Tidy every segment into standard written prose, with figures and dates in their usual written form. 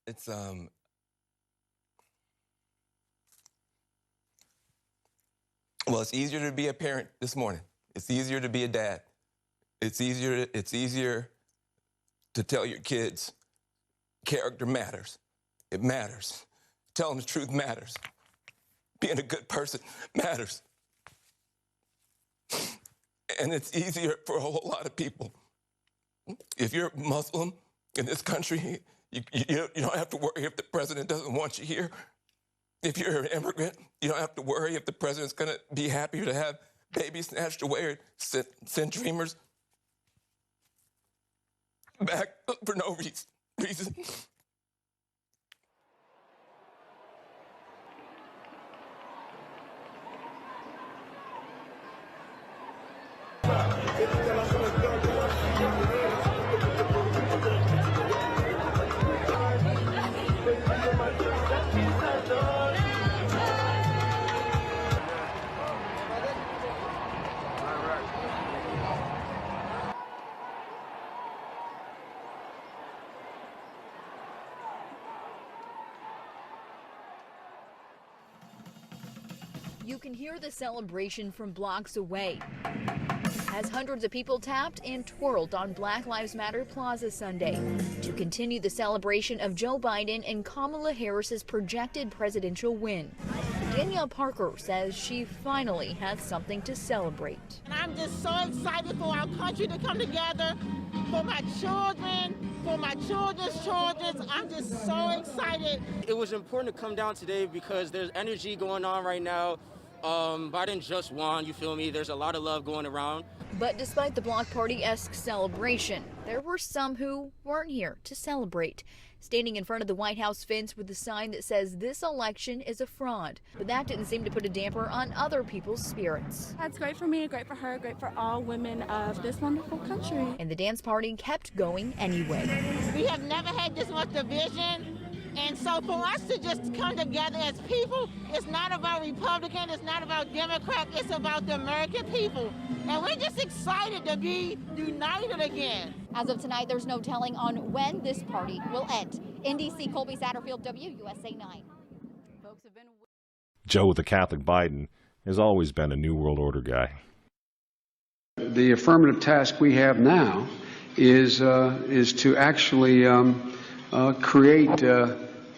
It's well, it's easier to be a parent this morning. It's easier to be a dad. It's easier to tell your kids character matters. It matters. Telling the truth matters. Being a good person matters. And it's easier for a whole lot of people. If you're Muslim in this country, you don't have to worry if the president doesn't want you here. If you're an immigrant, you don't have to worry if the president's going to be happier to have babies snatched away or send dreamers back for no reason. You can hear the celebration from blocks away as hundreds of people tapped and twirled on Black Lives Matter Plaza Sunday to continue the celebration of Joe Biden and Kamala Harris's projected presidential win. Danielle Parker says she finally has something to celebrate. And I'm just so excited for our country to come together, for my children, for my children's children. I'm just so excited. It was important to come down today because there's energy going on right now. Biden just won, you feel me? There's a lot of love going around. But despite the block party-esque celebration, there were some who weren't here to celebrate, standing in front of the White House fence with a sign that says this election is a fraud. But that didn't seem to put a damper on other people's spirits. That's great for me, great for her, great for all women of this wonderful country. And the dance party kept going anyway. We have never had this much division. And so for us to just come together as people, it's not about Republican, it's not about Democrat, it's about the American people. And we're just excited to be united again. As of tonight, there's no telling on when this party will end. In D.C., Colby Satterfield, WUSA 9. Folks have been... Joe with the Catholic Biden has always been a New World Order guy. The affirmative task we have now is to actually create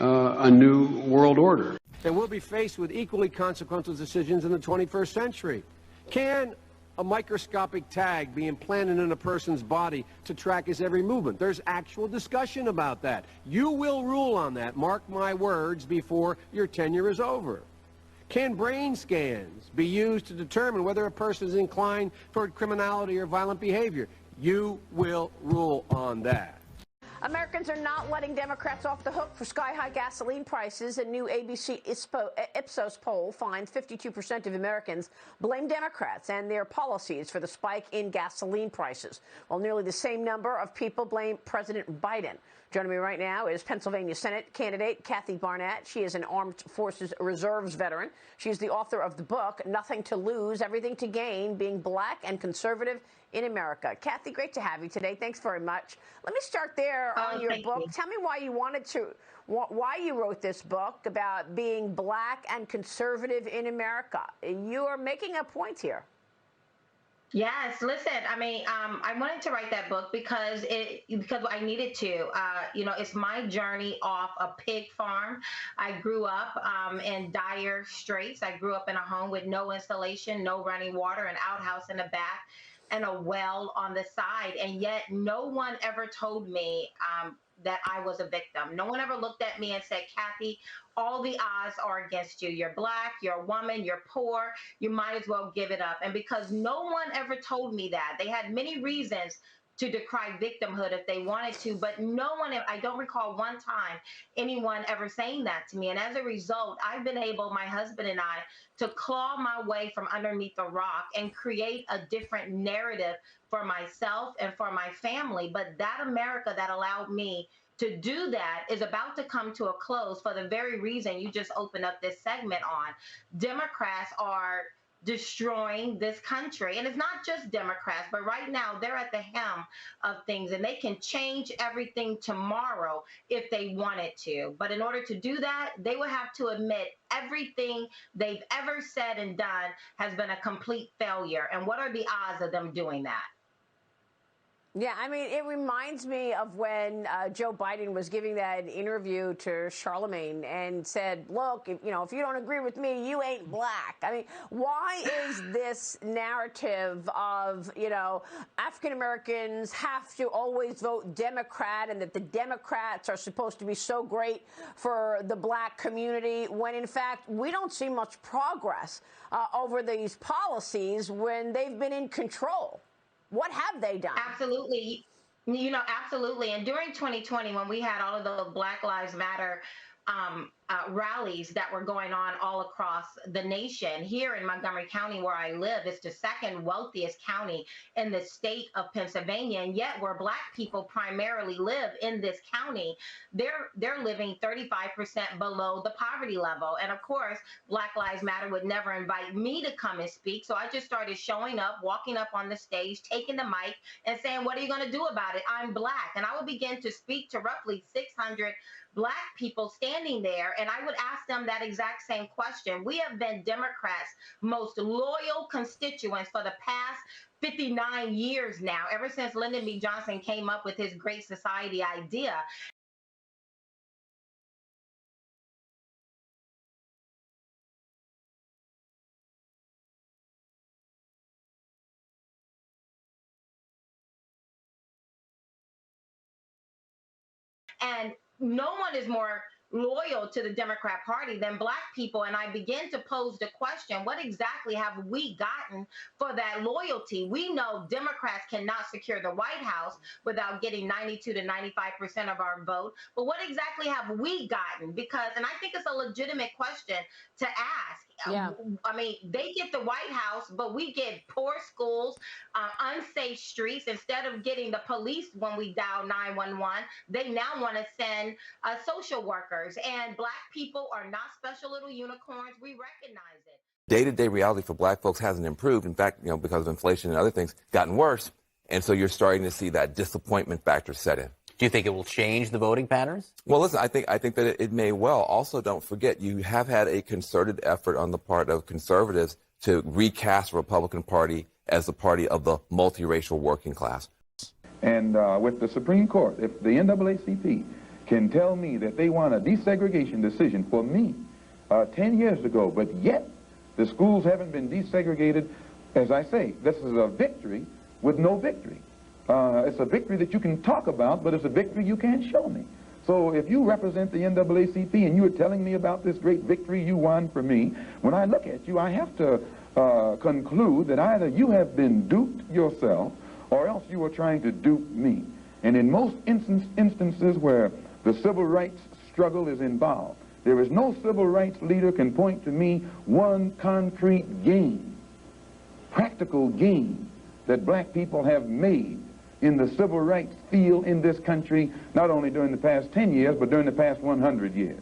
a new world order. And we'll be faced with equally consequential decisions in the 21st century. Can a microscopic tag be implanted in a person's body to track his every movement? There's actual discussion about that. You will rule on that, mark my words, before your tenure is over. Can brain scans be used to determine whether a person is inclined toward criminality or violent behavior? You will rule on that. Americans are not letting Democrats off the hook for sky-high gasoline prices. A new ABC Ipsos poll finds 52% of Americans blame Democrats and their policies for the spike in gasoline prices, while nearly the same number of people blame President Biden. Joining me right now is Pennsylvania Senate candidate Kathy Barnett. She is an Armed Forces Reserves veteran. She is the author of the book, Nothing to Lose, Everything to Gain, Being Black and Conservative in America. Kathy, great to have you today. Thanks very much. Let me start there on your book. Tell me why you why you wrote this book about being black and conservative in America. You are making a point here. Yes, listen, I mean, I wanted to write that book because I needed to. It's my journey off a pig farm. I grew up in dire straits. I grew up in a home with no installation, no running water, an outhouse in the back, and a well on the side. And yet no one ever told me that I was a victim. No one ever looked at me and said, Kathy, all the odds are against you. You're black, you're a woman, you're poor, you might as well give it up. And because no one ever told me that, they had many reasons to decry victimhood if they wanted to, but no one, I don't recall one time anyone ever saying that to me. And as a result, I've been able, my husband and I, to claw my way from underneath the rock and create a different narrative for myself and for my family. But that America that allowed me to do that is about to come to a close for the very reason you just opened up this segment on. Democrats are destroying this country. And it's not just Democrats, but right now they're at the helm of things and they can change everything tomorrow if they wanted to. But in order to do that, they would have to admit everything they've ever said and done has been a complete failure. And what are the odds of them doing that? Yeah, I mean, it reminds me of when Joe Biden was giving that interview to Charlemagne and said, look, if you don't agree with me, you ain't black. I mean, why is this narrative of, African Americans have to always vote Democrat and that the Democrats are supposed to be so great for the black community when, in fact, we don't see much progress over these policies when they've been in control? What have they done? Absolutely. Absolutely. And during 2020, when we had all of the Black Lives Matter rallies that were going on all across the nation, here in Montgomery County, where I live, it's the second wealthiest county in the state of Pennsylvania. And yet where Black people primarily live in this county, they're living 35% below the poverty level. And of course, Black Lives Matter would never invite me to come and speak. So I just started showing up, walking up on the stage, taking the mic and saying, what are you going to do about it? I'm Black. And I would begin to speak to roughly 600 Black people standing there, and I would ask them that exact same question. We have been Democrats' most loyal constituents for the past 59 years now, ever since Lyndon B. Johnson came up with his Great Society idea. And no one is more loyal to the Democrat Party than Black people. And I begin to pose the question, what exactly have we gotten for that loyalty? We know Democrats cannot secure the White House without getting 92 to 95% of our vote. But what exactly have we gotten? Because, and I think it's a legitimate question to ask. Yeah. I mean, they get the White House, but we get poor schools, unsafe streets. Instead of getting the police when we dial 911, they now want to send social workers. And Black people are not special little unicorns. We recognize it. Day-to-day reality for Black folks hasn't improved. In fact, because of inflation and other things, gotten worse. And so you're starting to see that disappointment factor set in. Do you think it will change the voting patterns? Well, listen, I think that it may well. Also, don't forget, you have had a concerted effort on the part of conservatives to recast the Republican Party as the party of the multiracial working class. And with the Supreme Court, if the NAACP can tell me that they want a desegregation decision for me 10 years ago, but yet the schools haven't been desegregated, as I say, this is a victory with no victory. It's a victory that you can talk about, but it's a victory you can't show me. So if you represent the NAACP and you are telling me about this great victory you won for me, when I look at you, I have to conclude that either you have been duped yourself or else you are trying to dupe me. And in most instances where the civil rights struggle is involved, there is no civil rights leader can point to me one concrete gain, practical gain that Black people have made in the civil rights field in this country, not only during the past 10 years, but during the past 100 years.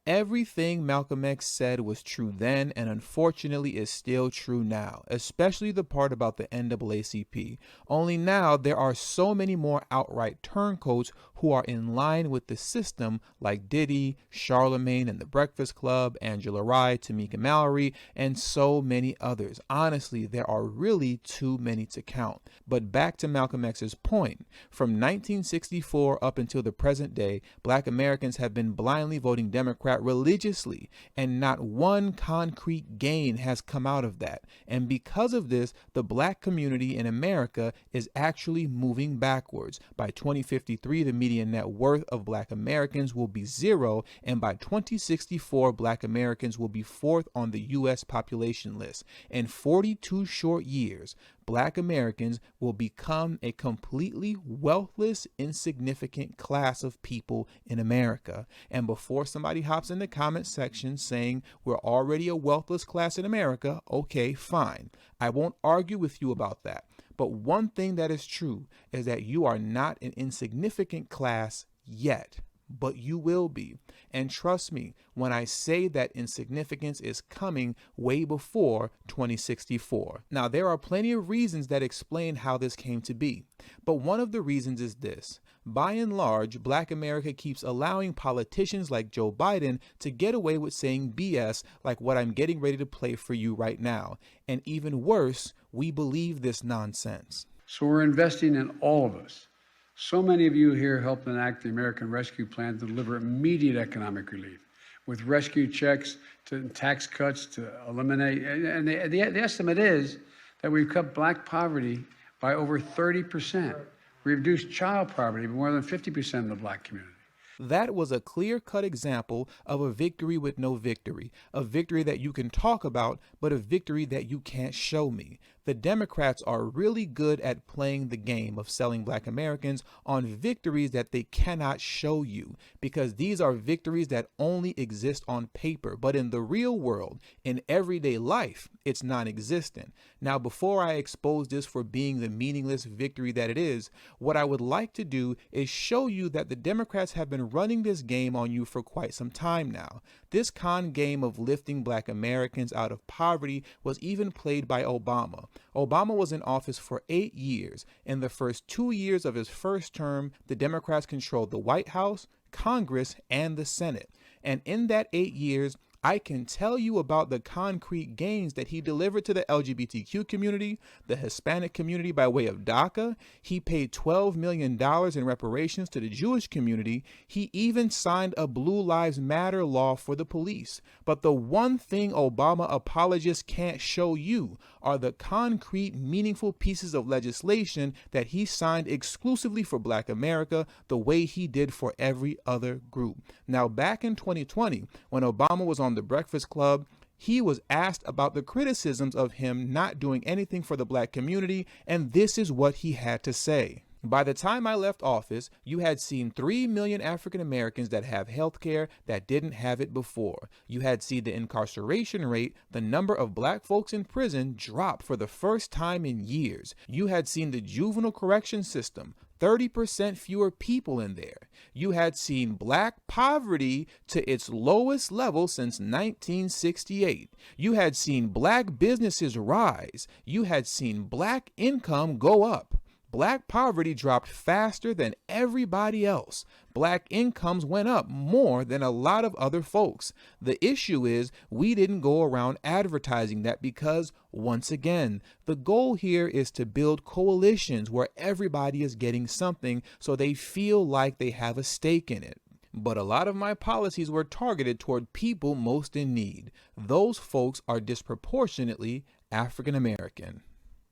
Everything Malcolm X said was true then and unfortunately is still true now, especially the part about the NAACP. Only now there are so many more outright turncoats who are in line with the system like Diddy, Charlemagne and the Breakfast Club, Angela Rye, Tamika Mallory, and so many others. Honestly, there are really too many to count. But back to Malcolm X's point, from 1964 up until the present day, Black Americans have been blindly voting Democrat religiously, and not one concrete gain has come out of that. And because of this, the Black community in America is actually moving backwards. By 2053, the median net worth of Black Americans will be 0, and by 2064, Black Americans will be 4th on the U.S. population list. In 42 short years, Black Americans will become a completely wealthless, insignificant class of people in America. And before somebody hops in the comment section saying we're already a wealthless class in America, okay, fine. I won't argue with you about that. But one thing that is true is that you are not an insignificant class yet. but you will be. And trust me when I say that insignificance is coming way before 2064. Now, there are plenty of reasons that explain how this came to be, but one of the reasons is this. By and large, Black America keeps allowing politicians like Joe Biden to get away with saying BS like what I'm getting ready to play for you right now. And even worse, we believe this nonsense. So we're investing in all of us. So many of you here helped enact the American Rescue Plan to deliver immediate economic relief, with rescue checks to tax cuts to eliminate. And the estimate is that we've cut Black poverty by over 30%. We reduced child poverty by more than 50% in the Black community. That was a clear-cut example of a victory with no victory, a victory that you can talk about, but a victory that you can't show me. The Democrats are really good at playing the game of selling Black Americans on victories that they cannot show you, because these are victories that only exist on paper, but in the real world, in everyday life, it's non-existent. Now, before I expose this for being the meaningless victory that it is, what I would like to do is show you that the Democrats have been running this game on you for quite some time now. This con game of lifting Black Americans out of poverty was even played by Obama. Obama was in office for 8 years. In the first 2 years of his first term, the Democrats controlled the White House, Congress, and the Senate. And in that 8 years, I can tell you about the concrete gains that he delivered to the LGBTQ community, the Hispanic community by way of DACA. He paid $12 million in reparations to the Jewish community. He even signed a Blue Lives Matter law for the police. But the one thing Obama apologists can't show you are the concrete, meaningful pieces of legislation that he signed exclusively for Black America, the way he did for every other group. Now, back in 2020, when Obama was on The Breakfast Club, he was asked about the criticisms of him not doing anything for the Black community, and this is what he had to say. By the time I left office, you had seen 3 million African Americans that have health care that didn't have it before. You had seen the incarceration rate, the number of Black folks in prison, drop for the first time in years. You had seen the juvenile correction system, 30% fewer people in there. You had seen Black poverty to its lowest level since 1968. You had seen Black businesses rise. You had seen Black income go up. Black poverty dropped faster than everybody else. Black incomes went up more than a lot of other folks. The issue is we didn't go around advertising that because, once again, the goal here is to build coalitions where everybody is getting something so they feel like they have a stake in it. But a lot of my policies were targeted toward people most in need. Those folks are disproportionately African American.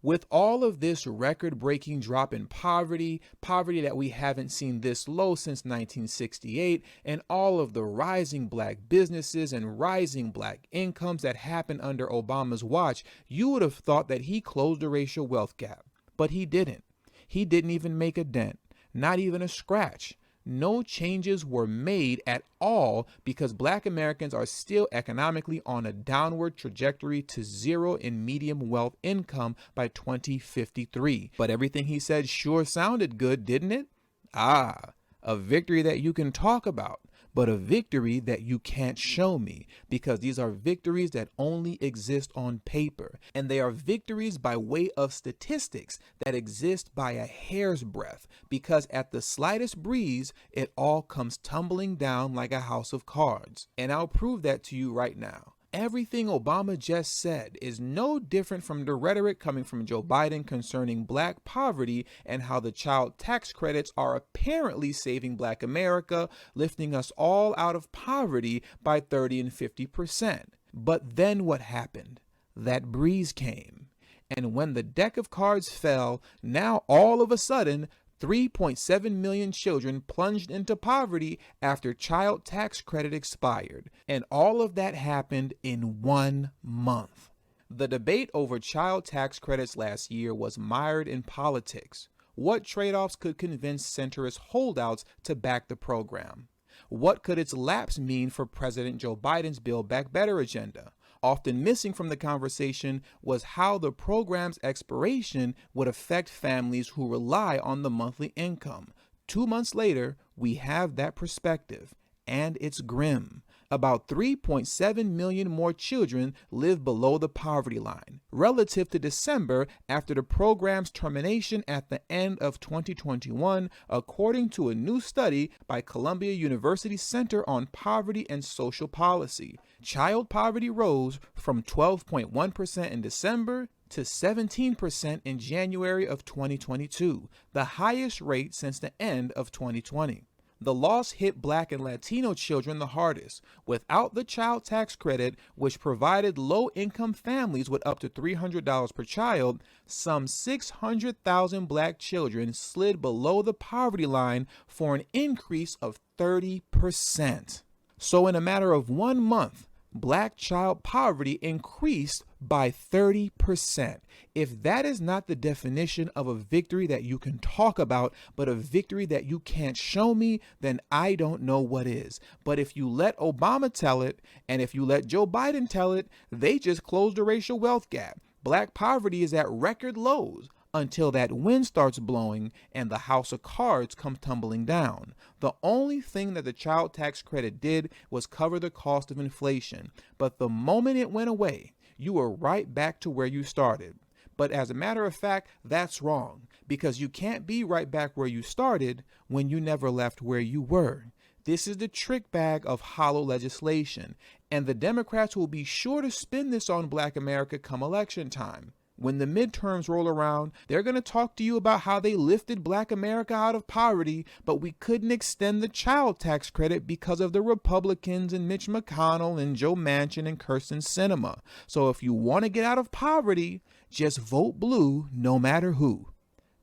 With all of this record-breaking drop in poverty that we haven't seen this low since 1968, and all of the rising Black businesses and rising Black incomes that happened under Obama's watch, you would have thought that he closed the racial wealth gap. But he didn't. He didn't even make a dent, not even a scratch. No changes were made at all because Black Americans are still economically on a downward trajectory to zero in median wealth income by 2053. But everything he said sure sounded good, didn't it? A victory that you can talk about, but a victory that you can't show me, because these are victories that only exist on paper, and they are victories by way of statistics that exist by a hair's breadth, because at the slightest breeze, it all comes tumbling down like a house of cards. And I'll prove that to you right now. Everything Obama just said is no different from the rhetoric coming from Joe Biden concerning Black poverty and how the child tax credits are apparently saving Black America, lifting us all out of poverty by 30 and 50%. But then what happened? That breeze came. And when the deck of cards fell, now all of a sudden, 3.7 million children plunged into poverty after child tax credit expired. And all of that happened in 1 month. The debate over child tax credits last year was mired in politics. What trade-offs could convince centrist holdouts to back the program? What could its lapse mean for President Joe Biden's Build Back Better agenda? Often missing from the conversation was how the program's expiration would affect families who rely on the monthly income. 2 months later, we have that perspective, and it's grim. About 3.7 million more children live below the poverty line relative to December after the program's termination at the end of 2021, according to a new study by Columbia University Center on Poverty and Social Policy. Child poverty rose from 12.1% in December to 17% in January of 2022, the highest rate since the end of 2020. The loss hit Black and Latino children the hardest. Without the child tax credit, which provided low-income families with up to $300 per child, some 600,000 Black children slid below the poverty line for an increase of 30%. So in a matter of 1 month, Black child poverty increased by 30%. If that is not the definition of a victory that you can talk about, but a victory that you can't show me, then I don't know what is. But if you let Obama tell it, and if you let Joe Biden tell it, they just closed the racial wealth gap. Black poverty is at record lows until that wind starts blowing and the house of cards come tumbling down. The only thing that the child tax credit did was cover the cost of inflation. But the moment it went away, you were right back to where you started. But as a matter of fact, that's wrong, because you can't be right back where you started when you never left where you were. This is the trick bag of hollow legislation, and the Democrats will be sure to spin this on Black America come election time. When the midterms roll around, they're going to talk to you about how they lifted Black America out of poverty, but we couldn't extend the child tax credit because of the Republicans and Mitch McConnell and Joe Manchin and Kyrsten Sinema. So if you want to get out of poverty, just vote blue no matter who.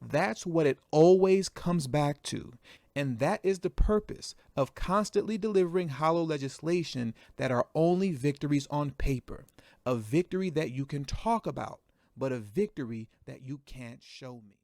That's what it always comes back to. And that is the purpose of constantly delivering hollow legislation that are only victories on paper, a victory that you can talk about, but a victory that you can't show me.